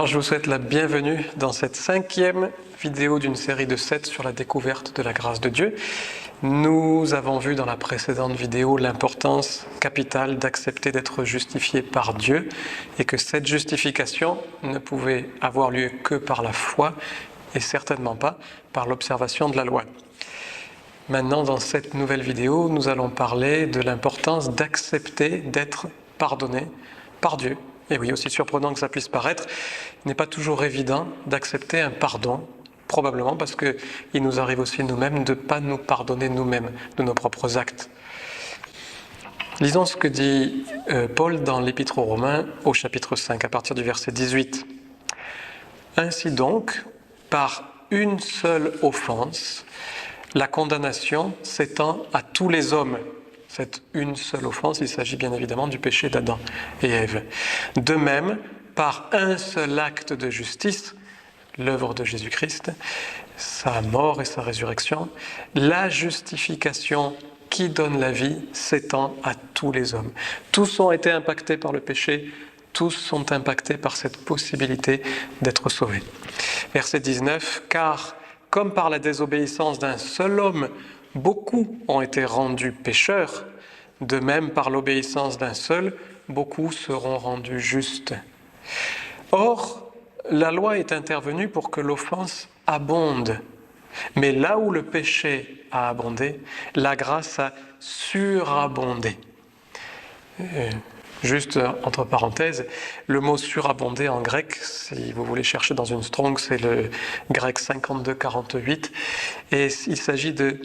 Alors, je vous souhaite la bienvenue dans cette 5e vidéo d'une série de 7 sur la découverte de la grâce de Dieu. Nous avons vu dans la précédente vidéo l'importance capitale d'accepter d'être justifié par Dieu et que cette justification ne pouvait avoir lieu que par la foi et certainement pas par l'observation de la loi. Maintenant, dans cette nouvelle vidéo, nous allons parler de l'importance d'accepter d'être pardonné par Dieu. Et oui, aussi surprenant que ça puisse paraître, il n'est pas toujours évident d'accepter un pardon, probablement parce qu'il nous arrive aussi nous-mêmes de ne pas nous pardonner nous-mêmes de nos propres actes. Lisons ce que dit Paul dans l'Épître aux Romains au chapitre 5, à partir du verset 18. « Ainsi donc, par une seule offense, la condamnation s'étend à tous les hommes. » Cette une seule offense, il s'agit bien évidemment du péché d'Adam et Ève. De même, par un seul acte de justice, l'œuvre de Jésus-Christ, sa mort et sa résurrection, la justification qui donne la vie s'étend à tous les hommes. Tous ont été impactés par le péché, tous sont impactés par cette possibilité d'être sauvés. Verset 19, « Car comme par la désobéissance d'un seul homme, beaucoup ont été rendus pécheurs, de même par l'obéissance d'un seul, beaucoup seront rendus justes. Or, la loi est intervenue pour que l'offense abonde. Mais là où le péché a abondé, la grâce a surabondé. » Juste entre parenthèses, le mot surabonder en grec, si vous voulez chercher dans une Strong, c'est le grec 52-48, et il s'agit de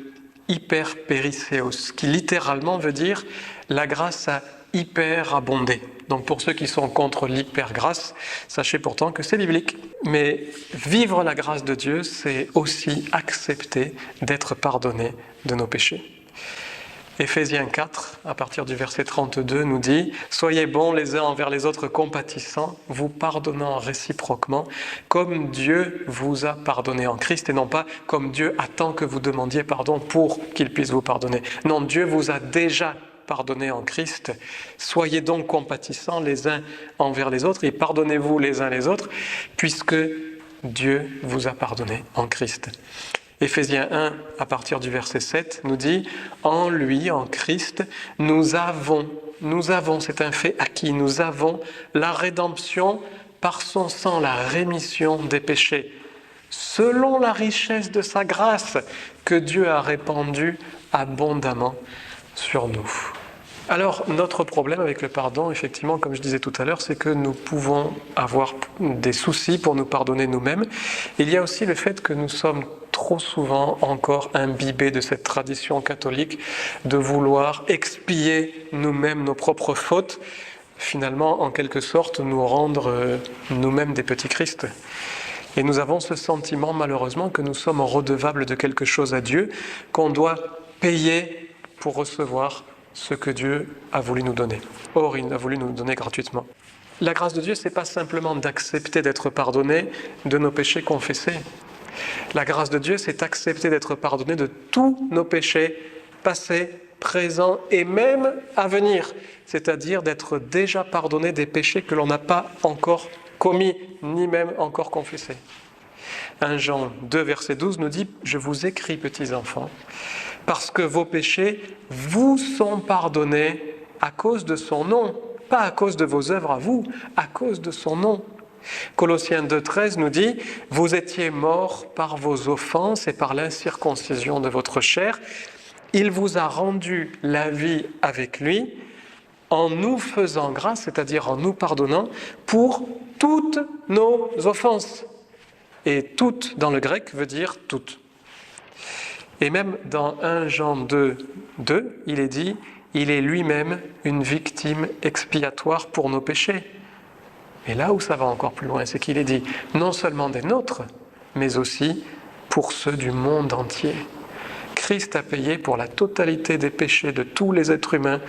hyperpériséos, qui littéralement veut dire la grâce a hyper abondé. Donc pour ceux qui sont contre l'hypergrâce, sachez pourtant que c'est biblique. Mais vivre la grâce de Dieu, c'est aussi accepter d'être pardonné de nos péchés. Éphésiens 4, à partir du verset 32, nous dit « Soyez bons les uns envers les autres, compatissants, vous pardonnant réciproquement, comme Dieu vous a pardonné en Christ, et non pas comme Dieu attend que vous demandiez pardon pour qu'il puisse vous pardonner. Non, Dieu vous a déjà pardonné en Christ. Soyez donc compatissants les uns envers les autres, et pardonnez-vous les uns les autres, puisque Dieu vous a pardonné en Christ. » Éphésiens 1, à partir du verset 7, nous dit « En lui, en Christ, nous avons, c'est un fait acquis, nous avons la rédemption par son sang, la rémission des péchés, selon la richesse de sa grâce que Dieu a répandue abondamment sur nous. » Alors, notre problème avec le pardon, effectivement, comme je disais tout à l'heure, c'est que nous pouvons avoir des soucis pour nous pardonner nous-mêmes. Il y a aussi le fait que nous sommes trop souvent encore imbibés de cette tradition catholique de vouloir expier nous-mêmes nos propres fautes, finalement, en quelque sorte, nous rendre nous-mêmes des petits Christ. Et nous avons ce sentiment, malheureusement, que nous sommes redevables de quelque chose à Dieu, qu'on doit payer pour recevoir ce que Dieu a voulu nous donner. Or, il a voulu nous donner gratuitement. La grâce de Dieu, ce n'est pas simplement d'accepter d'être pardonné de nos péchés confessés. La grâce de Dieu, c'est accepter d'être pardonné de tous nos péchés passés, présents et même à venir. C'est-à-dire d'être déjà pardonné des péchés que l'on n'a pas encore commis, ni même encore confessés. 1 Jean 2, verset 12 nous dit « Je vous écris, petits enfants, parce que vos péchés vous sont pardonnés à cause de son nom, pas à cause de vos œuvres à vous, à cause de son nom. » Colossiens 2,13 nous dit « Vous étiez morts par vos offenses et par l'incirconcision de votre chair. Il vous a rendu la vie avec lui en nous faisant grâce, c'est-à-dire en nous pardonnant, pour toutes nos offenses. » Et « toutes » dans le grec veut dire « toutes ». Et même dans 1 Jean 2, il est dit « Il est lui-même une victime expiatoire pour nos péchés. » Et là où ça va encore plus loin, c'est qu'il est dit non seulement des nôtres, mais aussi pour ceux du monde entier. Christ a payé pour la totalité des péchés de tous les êtres humains,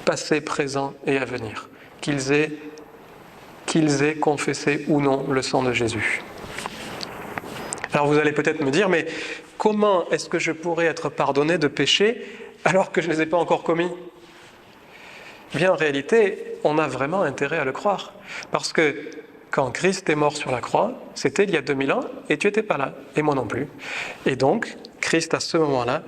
passés, présents et à venir, qu'ils aient confessé ou non le sang de Jésus. Alors vous allez peut-être me dire, mais comment est-ce que je pourrais être pardonné de péchés alors que je ne les ai pas encore commis ? Bien, en réalité, on a vraiment intérêt à le croire. Parce que quand Christ est mort sur la croix, c'était il y a 2000 ans, et tu n'étais pas là, et moi non plus. Et donc, Christ, à ce moment-là,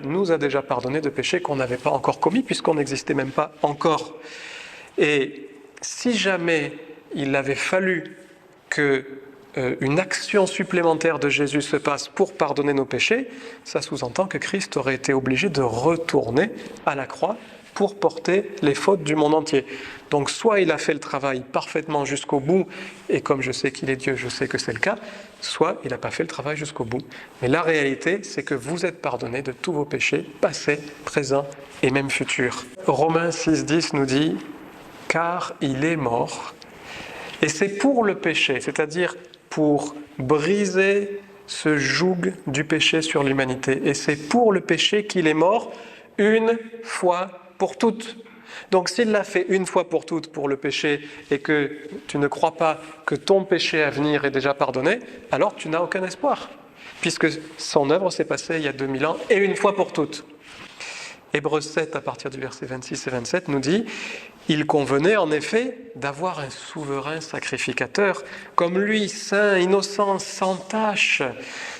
nous a déjà pardonné de péchés qu'on n'avait pas encore commis, puisqu'on n'existait même pas encore. Et si jamais il avait fallu qu'une action supplémentaire de Jésus se passe pour pardonner nos péchés, ça sous-entend que Christ aurait été obligé de retourner à la croix pour porter les fautes du monde entier. Donc soit il a fait le travail parfaitement jusqu'au bout, et comme je sais qu'il est Dieu, je sais que c'est le cas, soit il n'a pas fait le travail jusqu'au bout. Mais la réalité, c'est que vous êtes pardonnés de tous vos péchés, passés, présents et même futurs. Romains 6,10 nous dit « Car il est mort ». Et c'est pour le péché, c'est-à-dire pour briser ce joug du péché sur l'humanité. Et c'est pour le péché qu'il est mort une fois pour toutes. Donc s'il l'a fait une fois pour toutes pour le péché et que tu ne crois pas que ton péché à venir est déjà pardonné, alors tu n'as aucun espoir, puisque son œuvre s'est passée il y a 2000 ans et une fois pour toutes. Hébreux 7, à partir du verset 26 et 27, nous dit « Il convenait en effet d'avoir un souverain sacrificateur, comme lui, saint, innocent, sans tache,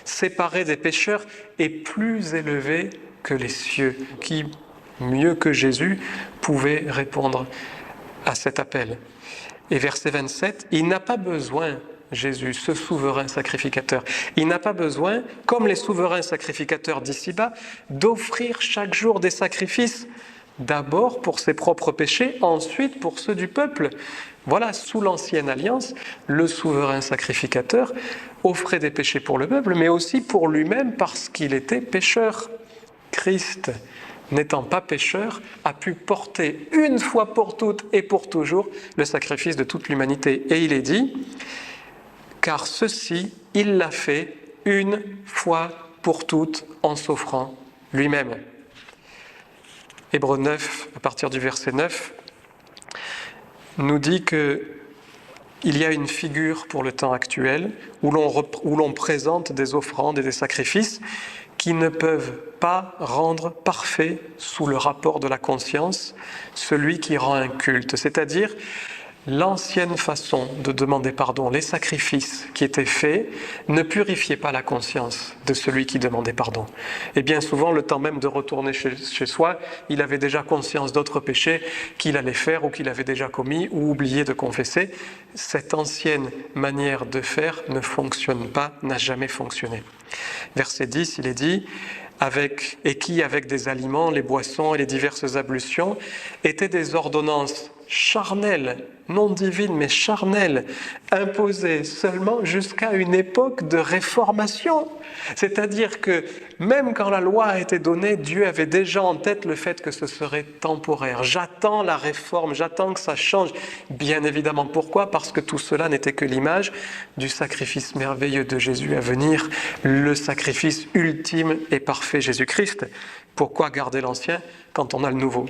séparé des pécheurs et plus élevé que les cieux, qui, mieux que Jésus, pouvait répondre à cet appel. » Et verset 27, il n'a pas besoin, Jésus, ce souverain sacrificateur, il n'a pas besoin, comme les souverains sacrificateurs d'ici-bas, d'offrir chaque jour des sacrifices, d'abord pour ses propres péchés, ensuite pour ceux du peuple. Voilà, sous l'ancienne alliance, le souverain sacrificateur offrait des péchés pour le peuple, mais aussi pour lui-même parce qu'il était pécheur. Christ, n'étant pas pécheur, a pu porter une fois pour toutes et pour toujours le sacrifice de toute l'humanité. Et il est dit, car ceci, il l'a fait une fois pour toutes en s'offrant lui-même. Hébreux 9, à partir du verset 9, nous dit qu'il y a une figure pour le temps actuel où l'on présente des offrandes et des sacrifices qui ne peuvent pas rendre parfait sous le rapport de la conscience celui qui rend un culte, c'est-à-dire l'ancienne façon de demander pardon, les sacrifices qui étaient faits, ne purifiaient pas la conscience de celui qui demandait pardon. Et bien souvent, le temps même de retourner chez soi, il avait déjà conscience d'autres péchés qu'il allait faire ou qu'il avait déjà commis ou oublié de confesser. Cette ancienne manière de faire ne fonctionne pas, n'a jamais fonctionné. Verset 10, il est dit « qui, avec des aliments, les boissons et les diverses ablutions, étaient des ordonnances charnelles, non divines mais charnelles, imposées seulement jusqu'à une époque de réformation. » C'est-à-dire que même quand la loi a été donnée, Dieu avait déjà en tête le fait que ce serait temporaire. J'attends la réforme, j'attends que ça change. Bien évidemment, pourquoi ? Parce que tout cela n'était que l'image du sacrifice merveilleux de Jésus à venir, le sacrifice ultime et parfait Jésus-Christ. Pourquoi garder l'ancien quand on a le nouveau ?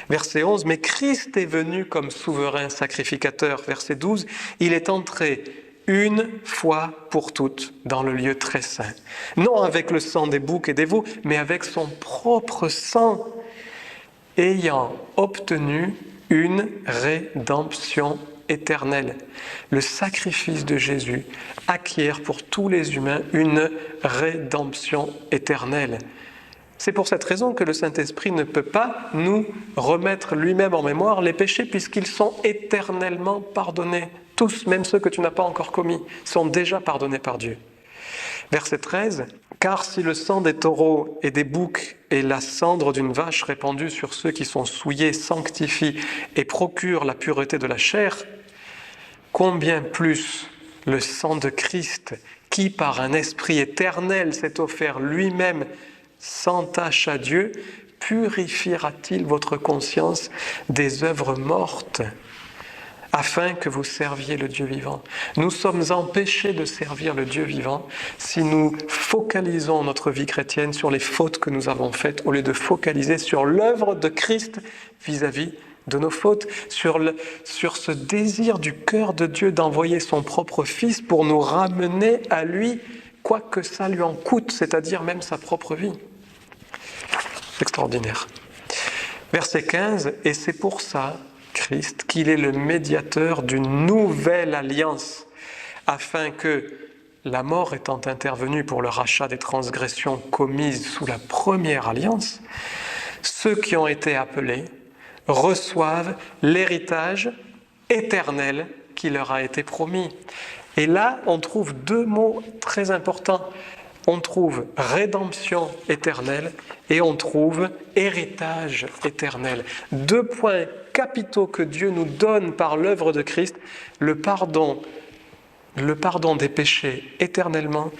Verset 11, « Mais Christ est venu comme souverain sacrificateur. » Verset 12, « Il est entré une fois pour toutes dans le lieu très saint. Non avec le sang des boucs et des veaux, mais avec son propre sang, ayant obtenu une rédemption éternelle. » Le sacrifice de Jésus acquiert pour tous les humains une rédemption éternelle. C'est pour cette raison que le Saint-Esprit ne peut pas nous remettre lui-même en mémoire les péchés puisqu'ils sont éternellement pardonnés. Tous, même ceux que tu n'as pas encore commis, sont déjà pardonnés par Dieu. Verset 13. « Car si le sang des taureaux et des boucs et la cendre d'une vache répandue sur ceux qui sont souillés sanctifient et procurent la pureté de la chair, combien plus le sang de Christ qui, par un esprit éternel, s'est offert lui-même sans tache à Dieu, purifiera-t-il votre conscience des œuvres mortes, afin que vous serviez le Dieu vivant. » Nous sommes empêchés de servir le Dieu vivant si nous focalisons notre vie chrétienne sur les fautes que nous avons faites, au lieu de focaliser sur l'œuvre de Christ vis-à-vis de nos fautes, sur ce désir du cœur de Dieu d'envoyer son propre Fils pour nous ramener à lui, quoi que ça lui en coûte, c'est-à-dire même sa propre vie. C'est extraordinaire. Verset 15, « Et c'est pour ça Christ, qu'il est le médiateur d'une nouvelle alliance, afin que, la mort étant intervenue pour le rachat des transgressions commises sous la première alliance, ceux qui ont été appelés reçoivent l'héritage éternel qui leur a été promis. Et là, on trouve deux mots très importants. On trouve rédemption éternelle et on trouve héritage éternel. Deux points capitaux que Dieu nous donne par l'œuvre de Christ, le pardon des péchés éternellement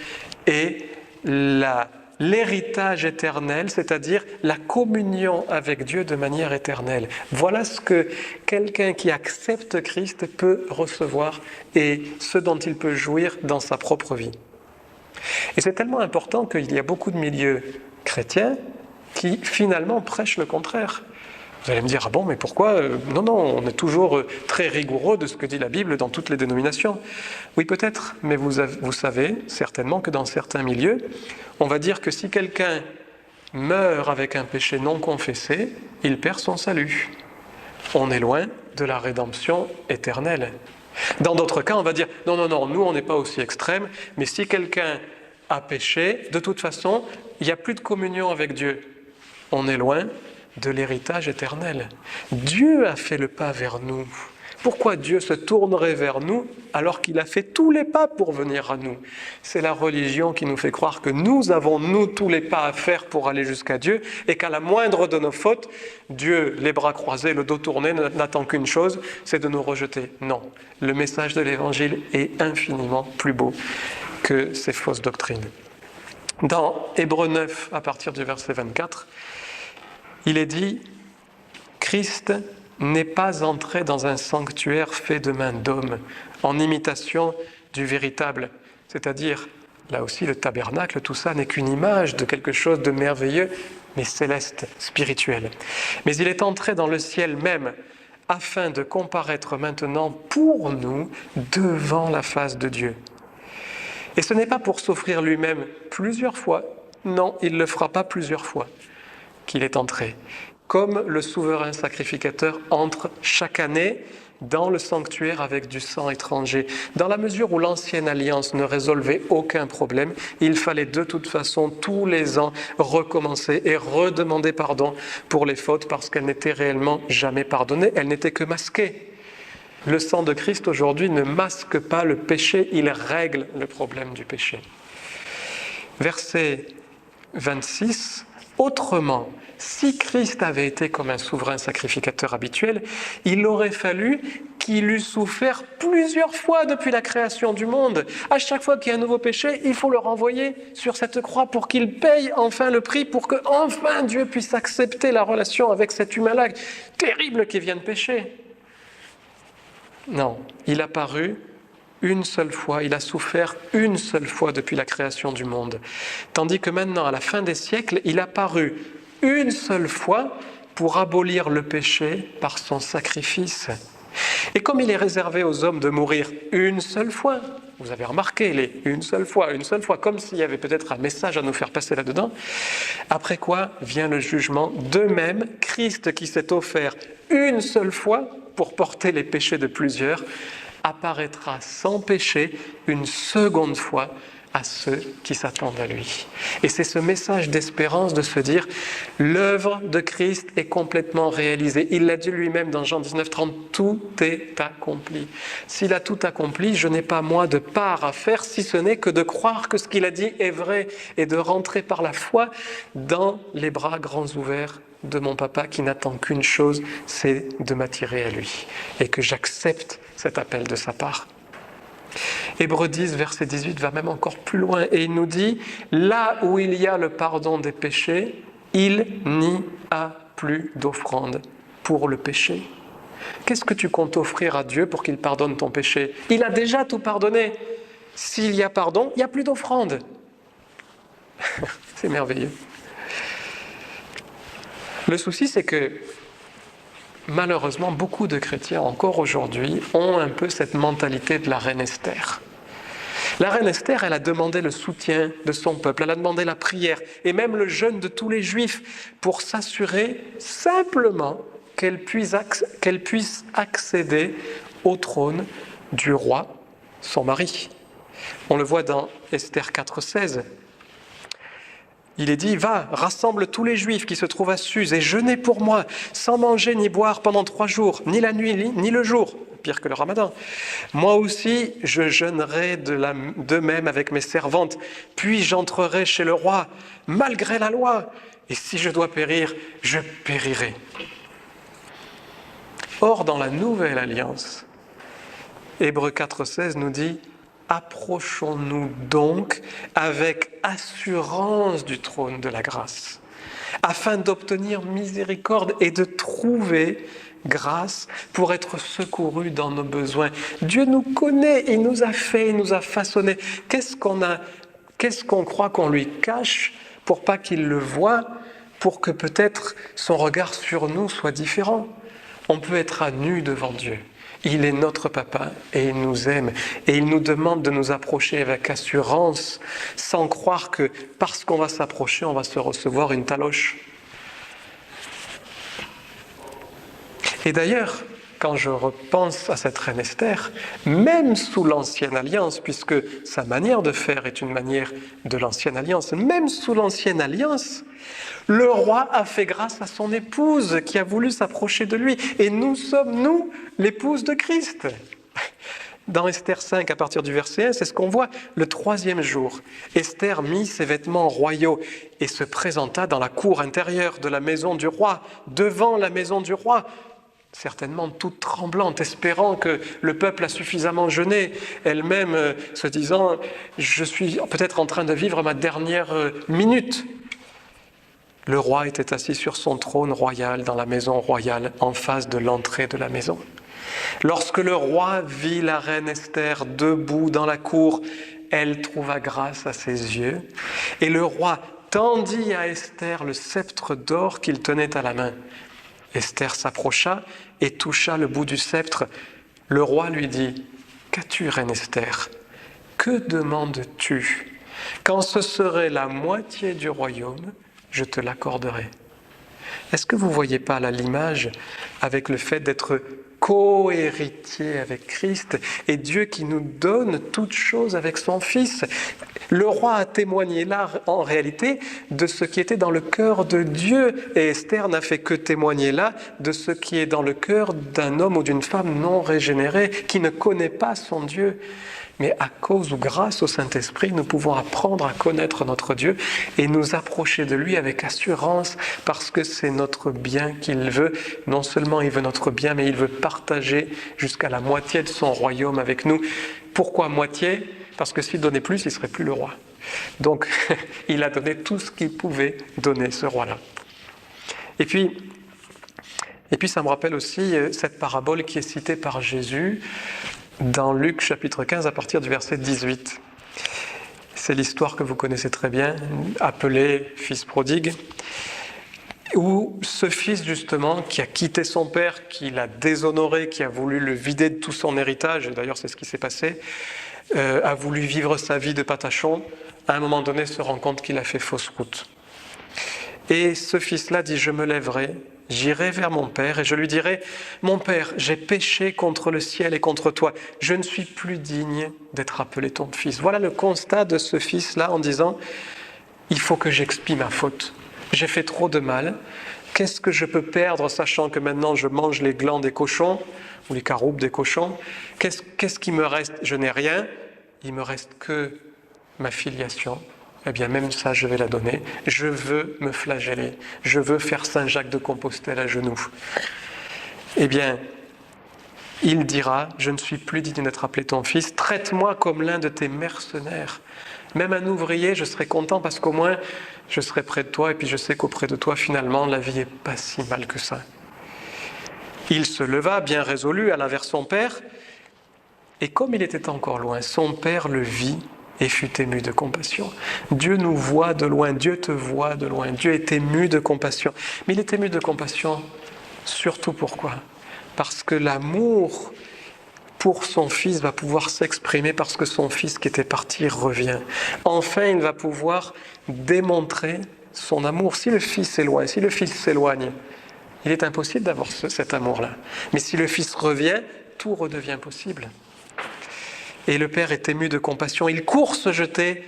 et l'héritage éternel, c'est-à-dire la communion avec Dieu de manière éternelle. Voilà ce que quelqu'un qui accepte Christ peut recevoir et ce dont il peut jouir dans sa propre vie. Et c'est tellement important qu'il y a beaucoup de milieux chrétiens qui finalement prêchent le contraire. Vous allez me dire, ah bon, mais pourquoi Non, on est toujours très rigoureux de ce que dit la Bible dans toutes les dénominations. Oui, peut-être, mais vous savez certainement que dans certains milieux, on va dire que si quelqu'un meurt avec un péché non confessé, il perd son salut. On est loin de la rédemption éternelle. Dans d'autres cas, on va dire, non, nous on n'est pas aussi extrême, mais si quelqu'un a péché, de toute façon, il n'y a plus de communion avec Dieu. On est loin de l'héritage éternel. Dieu a fait le pas vers nous. Pourquoi Dieu se tournerait vers nous alors qu'il a fait tous les pas pour venir à nous? C'est la religion qui nous fait croire que nous avons, nous, tous les pas à faire pour aller jusqu'à Dieu et qu'à la moindre de nos fautes, Dieu, les bras croisés, le dos tourné, n'attend qu'une chose, c'est de nous rejeter. Non, le message de l'Évangile est infiniment plus beau que ces fausses doctrines. Dans Hébreux 9, à partir du verset 24, il est dit « Christ n'est pas entré dans un sanctuaire fait de main d'homme, en imitation du véritable. » C'est-à-dire, là aussi, le tabernacle, tout ça n'est qu'une image de quelque chose de merveilleux, mais céleste, spirituel. Mais il est entré dans le ciel même, afin de comparaître maintenant pour nous devant la face de Dieu. Et ce n'est pas pour s'offrir lui-même plusieurs fois, non, il ne le fera pas plusieurs fois, qu'il est entré. Comme le souverain sacrificateur entre chaque année dans le sanctuaire avec du sang étranger. Dans la mesure où l'ancienne alliance ne résolvait aucun problème, il fallait de toute façon tous les ans recommencer et redemander pardon pour les fautes parce qu'elles n'étaient réellement jamais pardonnées, elles n'étaient que masquées. Le sang de Christ aujourd'hui ne masque pas le péché, il règle le problème du péché. Verset 26, autrement, si Christ avait été comme un souverain sacrificateur habituel, il aurait fallu qu'il eût souffert plusieurs fois depuis la création du monde. À chaque fois qu'il y a un nouveau péché, il faut le renvoyer sur cette croix pour qu'il paye enfin le prix, pour que enfin Dieu puisse accepter la relation avec cet humain-là terrible qui vient de pécher. Non, il a paru une seule fois, il a souffert une seule fois depuis la création du monde. Tandis que maintenant, à la fin des siècles, il a paru une seule fois pour abolir le péché par son sacrifice. Et comme il est réservé aux hommes de mourir une seule fois, vous avez remarqué les une seule fois, comme s'il y avait peut-être un message à nous faire passer là-dedans, après quoi vient le jugement. De même, Christ qui s'est offert une seule fois pour porter les péchés de plusieurs, apparaîtra sans péché une seconde fois à ceux qui s'attendent à lui. Et c'est ce message d'espérance de se dire l'œuvre de Christ est complètement réalisée. Il l'a dit lui-même dans Jean 19:30, tout est accompli. S'il a tout accompli, je n'ai pas moi de part à faire si ce n'est que de croire que ce qu'il a dit est vrai et de rentrer par la foi dans les bras grands ouverts de mon papa qui n'attend qu'une chose, c'est de m'attirer à lui et que j'accepte cet appel de sa part. Hébreux 10, verset 18 va même encore plus loin et il nous dit « Là où il y a le pardon des péchés, il n'y a plus d'offrande pour le péché. » Qu'est-ce que tu comptes offrir à Dieu pour qu'il pardonne ton péché? Il a déjà tout pardonné. S'il y a pardon, il n'y a plus d'offrande. C'est merveilleux. Le souci, c'est que malheureusement, beaucoup de chrétiens, encore aujourd'hui, ont un peu cette mentalité de la reine Esther. La reine Esther, elle a demandé le soutien de son peuple, elle a demandé la prière, et même le jeûne de tous les Juifs, pour s'assurer simplement qu'elle puisse accéder au trône du roi, son mari. On le voit dans Esther 4,16. Il est dit, va, rassemble tous les Juifs qui se trouvent à Suse et jeûnez pour moi, sans manger ni boire pendant 3 jours, ni la nuit, ni le jour, pire que le ramadan. Moi aussi, je jeûnerai de même avec mes servantes, puis j'entrerai chez le roi, malgré la loi, et si je dois périr, je périrai. Or, dans la nouvelle alliance, Hébreux 4,16 nous dit, approchons-nous donc avec assurance du trône de la grâce, afin d'obtenir miséricorde et de trouver grâce pour être secourus dans nos besoins. Dieu nous connaît, il nous a fait, il nous a façonné. Qu'est-ce qu'on croit qu'on lui cache pour pas qu'il le voie, pour que peut-être son regard sur nous soit différent? On peut être à nu devant Dieu. Il est notre papa et il nous aime et il nous demande de nous approcher avec assurance sans croire que parce qu'on va s'approcher, on va se recevoir une taloche. Et d'ailleurs, quand je repense à cette reine Esther, même sous l'Ancienne Alliance, puisque sa manière de faire est une manière de l'Ancienne Alliance, même sous l'Ancienne Alliance, le roi a fait grâce à son épouse qui a voulu s'approcher de lui. Et nous sommes, nous, l'épouse de Christ. Dans Esther 5, à partir du verset 1, c'est ce qu'on voit. Le 3e jour, Esther mit ses vêtements royaux et se présenta dans la cour intérieure de la maison du roi, devant la maison du roi, certainement toute tremblante, espérant que le peuple a suffisamment jeûné, elle-même se disant « je suis peut-être en train de vivre ma dernière minute ». Le roi était assis sur son trône royal dans la maison royale, en face de l'entrée de la maison. Lorsque le roi vit la reine Esther debout dans la cour, elle trouva grâce à ses yeux, et le roi tendit à Esther le sceptre d'or qu'il tenait à la main. Esther s'approcha et toucha le bout du sceptre. Le roi lui dit, « Qu'as-tu, reine Esther? Que demandes-tu? Quand ce serait la moitié du royaume, je te l'accorderai. » Est-ce que vous ne voyez pas là l'image avec le fait d'être co-héritier avec Christ et Dieu qui nous donne toutes choses avec son Fils? Le roi a témoigné là en réalité de ce qui était dans le cœur de Dieu et Esther n'a fait que témoigner là de ce qui est dans le cœur d'un homme ou d'une femme non régénéré qui ne connaît pas son Dieu. Mais à cause ou grâce au Saint-Esprit, nous pouvons apprendre à connaître notre Dieu et nous approcher de lui avec assurance parce que c'est notre bien qu'il veut. Non seulement il veut notre bien, mais il veut partager jusqu'à la moitié de son royaume avec nous. Pourquoi moitié? Parce que s'il donnait plus, il ne serait plus le roi. Donc, il a donné tout ce qu'il pouvait donner, ce roi-là. Et puis, ça me rappelle aussi cette parabole qui est citée par Jésus dans Luc chapitre 15 à partir du verset 18. C'est l'histoire que vous connaissez très bien, appelée fils prodigue, où ce fils justement qui a quitté son père, qui l'a déshonoré, qui a voulu le vider de tout son héritage, et d'ailleurs c'est ce qui s'est passé, a voulu vivre sa vie de patachon, à un moment donné se rend compte qu'il a fait fausse route. Et ce fils-là dit, je me lèverai, j'irai vers mon père et je lui dirai, mon père, j'ai péché contre le ciel et contre toi, je ne suis plus digne d'être appelé ton fils. Voilà le constat de ce fils-là en disant, il faut que j'expie ma faute, j'ai fait trop de mal, qu'est-ce que je peux perdre sachant que maintenant je mange les glands des cochons ou les caroubes des cochons, qu'est-ce qui me reste? Je n'ai rien, il me reste que ma filiation. Eh bien, même ça, je vais la donner. Je veux me flageller. Je veux faire Saint-Jacques de Compostelle à genoux. Eh bien, il dira, je ne suis plus digne d'être appelé ton fils. Traite-moi comme l'un de tes mercenaires. Même un ouvrier, je serai content parce qu'au moins, je serai près de toi et puis je sais qu'auprès de toi, finalement, la vie n'est pas si mal que ça. Il se leva, bien résolu, alla vers son père. Et comme il était encore loin, son père le vit et fut ému de compassion. Dieu nous voit de loin, Dieu te voit de loin, Dieu est ému de compassion. Mais il est ému de compassion surtout pourquoi? Parce que l'amour pour son fils va pouvoir s'exprimer parce que son fils qui était parti revient. Enfin, il va pouvoir démontrer son amour. Si le fils est loin, si le fils s'éloigne, Il est impossible d'avoir cet amour-là. Mais si le Fils revient, tout redevient possible. Et le Père est ému de compassion. Il court se jeter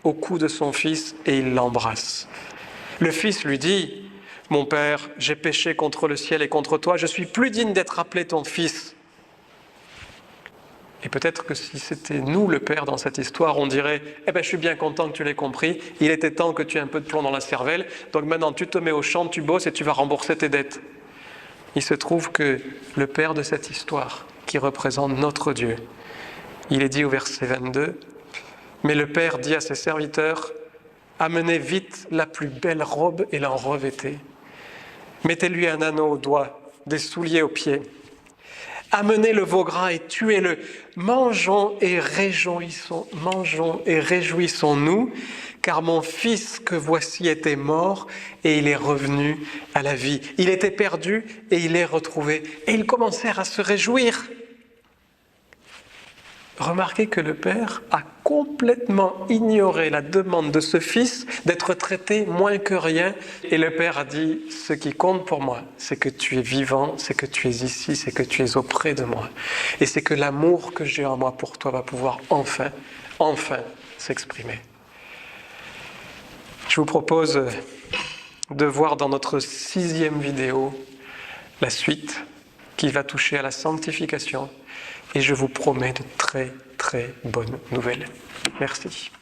au cou de son Fils et il l'embrasse. Le Fils lui dit, « Mon Père, j'ai péché contre le ciel et contre toi, je suis plus digne d'être appelé ton Fils. » Et peut-être que si c'était nous le Père dans cette histoire, on dirait « Eh bien, je suis bien content que tu l'aies compris, il était temps que tu aies un peu de plomb dans la cervelle, donc maintenant tu te mets au champ, tu bosses et tu vas rembourser tes dettes. » Il se trouve que le Père de cette histoire, qui représente notre Dieu, il est dit au verset 22, « Mais le Père dit à ses serviteurs, « Amenez vite la plus belle robe et l'en revêtez. Mettez-lui un anneau au doigt, des souliers aux pieds. Amenez le veau gras et tuez-le. Mangeons et réjouissons-nous, car mon fils que voici était mort et il est revenu à la vie. Il était perdu et il est retrouvé. » Et ils commencèrent à se réjouir. Remarquez que le Père a complètement ignoré la demande de ce Fils d'être traité moins que rien. Et le Père a dit, ce qui compte pour moi, c'est que tu es vivant, c'est que tu es ici, c'est que tu es auprès de moi. Et c'est que l'amour que j'ai en moi pour toi va pouvoir enfin s'exprimer. Je vous propose de voir dans notre 6e vidéo la suite qui va toucher à la sanctification. Et je vous promets de très, très bonnes nouvelles. Merci.